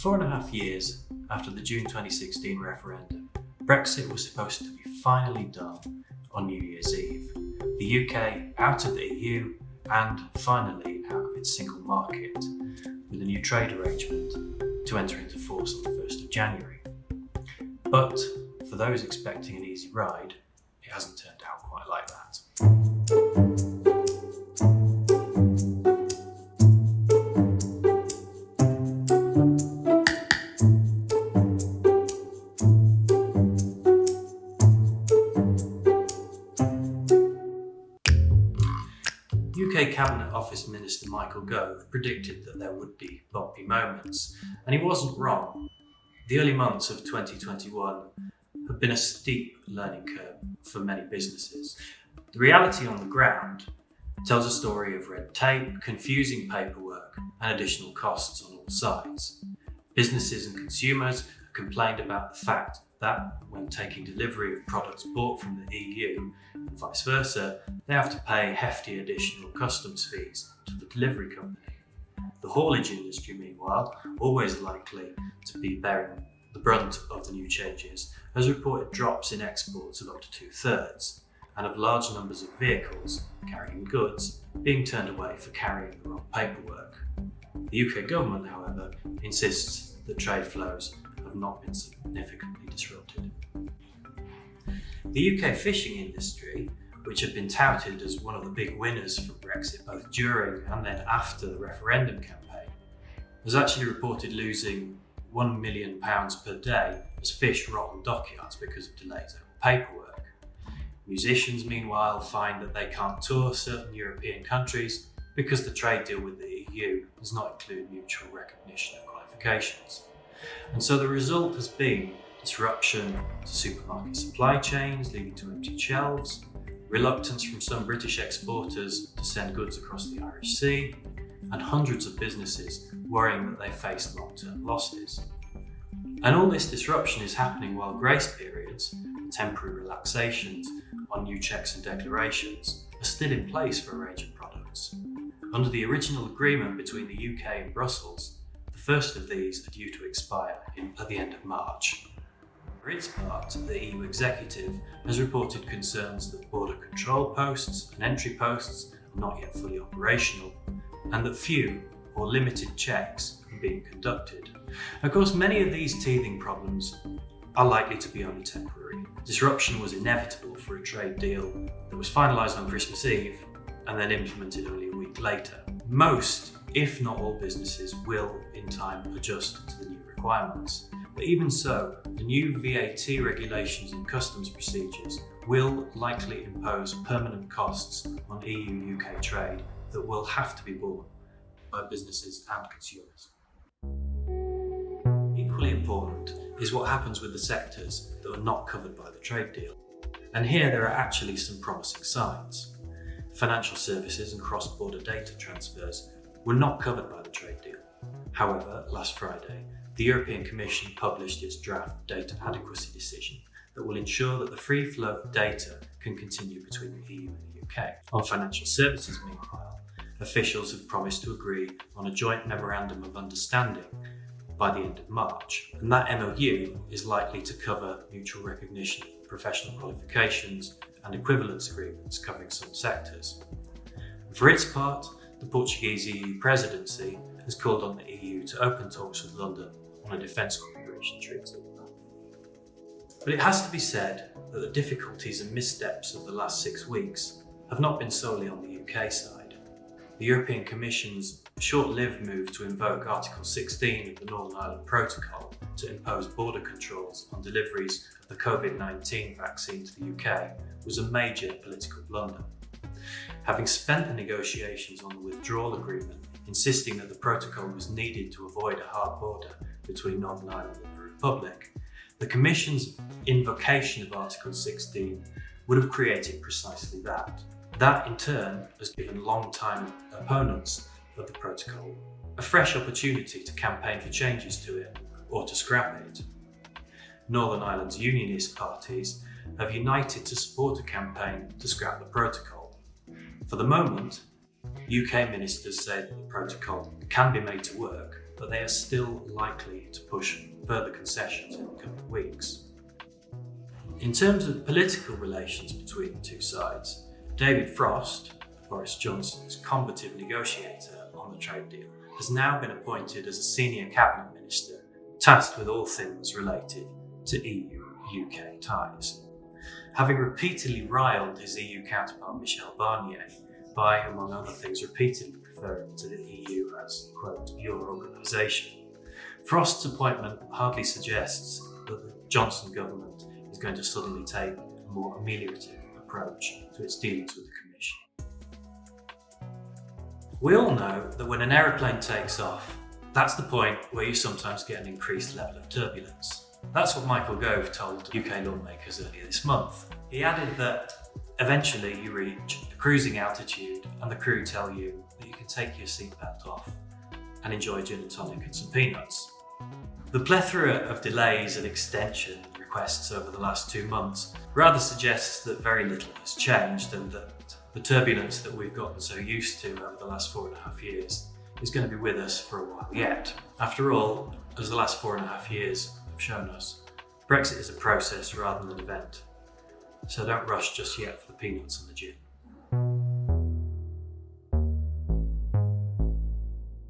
4.5 years after the June 2016 referendum, Brexit was supposed to be finally done on New Year's Eve. The UK out of the EU and finally out of its single market, with a new trade arrangement to enter into force on the 1st of January. But for those expecting an easy ride, it hasn't turned out quite like that. UK Cabinet Office Minister Michael Gove predicted that there would be bumpy moments, and he wasn't wrong. The early months of 2021 have been a steep learning curve for many businesses. The reality on the ground tells a story of red tape, confusing paperwork, and additional costs on all sides. Businesses and consumers have complained about the fact that when taking delivery of products bought from the EU and vice versa, they have to pay hefty additional customs fees to the delivery company. The haulage industry, meanwhile, always likely to be bearing the brunt of the new changes, has reported drops in exports of up to 2/3, and of large numbers of vehicles carrying goods being turned away for carrying the wrong paperwork. The UK government, however, insists that trade flows have not been significantly disrupted. The UK fishing industry, which had been touted as one of the big winners from Brexit both during and then after the referendum campaign, has actually reported losing £1 million per day as fish rot on dockyards because of delays over paperwork. Musicians, meanwhile, find that they can't tour certain European countries because the trade deal with the EU does not include mutual recognition of qualifications. And so the result has been disruption to supermarket supply chains, leading to empty shelves, reluctance from some British exporters to send goods across the Irish Sea, and hundreds of businesses worrying that they face long-term losses. And all this disruption is happening while grace periods, temporary relaxations on new checks and declarations, are still in place for a range of products. Under the original agreement between the UK and Brussels, the first of these are due to expire at the end of March. For its part, the EU executive has reported concerns that border control posts and entry posts are not yet fully operational, and that few or limited checks are being conducted. Of course, many of these teething problems are likely to be only temporary. Disruption was inevitable for a trade deal that was finalised on Christmas Eve and then implemented only a week later. Most, if not all businesses, will in time adjust to the new requirements. But even so, the new VAT regulations and customs procedures will likely impose permanent costs on EU-UK trade that will have to be borne by businesses and consumers. Equally important is what happens with the sectors that are not covered by the trade deal. And here there are actually some promising signs. Financial services and cross-border data transfers were not covered by the trade deal. However, last Friday, the European Commission published its draft data adequacy decision that will ensure that the free flow of data can continue between the EU and the UK. On financial services, meanwhile, officials have promised to agree on a joint memorandum of understanding by the end of March, and that MOU is likely to cover mutual recognition of professional qualifications and equivalence agreements covering some sectors. For its part, the Portuguese EU presidency has called on the EU to open talks with London on a defence cooperation treaty. But it has to be said that the difficulties and missteps of the last 6 weeks have not been solely on the UK side. The European Commission's short-lived move to invoke Article 16 of the Northern Ireland Protocol to impose border controls on deliveries of the COVID-19 vaccine to the UK was a major political blunder. Having spent the negotiations on the withdrawal agreement, insisting that the protocol was needed to avoid a hard border between Northern Ireland and the Republic, the Commission's invocation of Article 16 would have created precisely that. That in turn has given long-time opponents of the protocol a fresh opportunity to campaign for changes to it or to scrap it. Northern Ireland's unionist parties have united to support a campaign to scrap the protocol. For the moment, UK ministers say that the protocol can be made to work, but they are still likely to push further concessions in the coming weeks. In terms of political relations between the two sides, David Frost, Boris Johnson's combative negotiator on the trade deal, has now been appointed as a senior cabinet minister tasked with all things related to EU-UK ties. Having repeatedly riled his EU counterpart Michel Barnier by, among other things, repeatedly referring to the EU as, quote, your organisation, Frost's appointment hardly suggests that the Johnson government is going to suddenly take a more ameliorative approach to its dealings with the Commission. We all know that when an aeroplane takes off, that's the point where you sometimes get an increased level of turbulence. That's what Michael Gove told UK lawmakers earlier this month. He added that eventually you reach a cruising altitude and the crew tell you that you can take your seatbelt off and enjoy gin and tonic and some peanuts. The plethora of delays and extension requests over the last 2 months rather suggests that very little has changed and that the turbulence that we've gotten so used to over the last 4.5 years is going to be with us for a while yet. After all, as the last 4.5 years have shown us, Brexit is a process rather than an event. So don't rush just yet for the peanuts and the gin.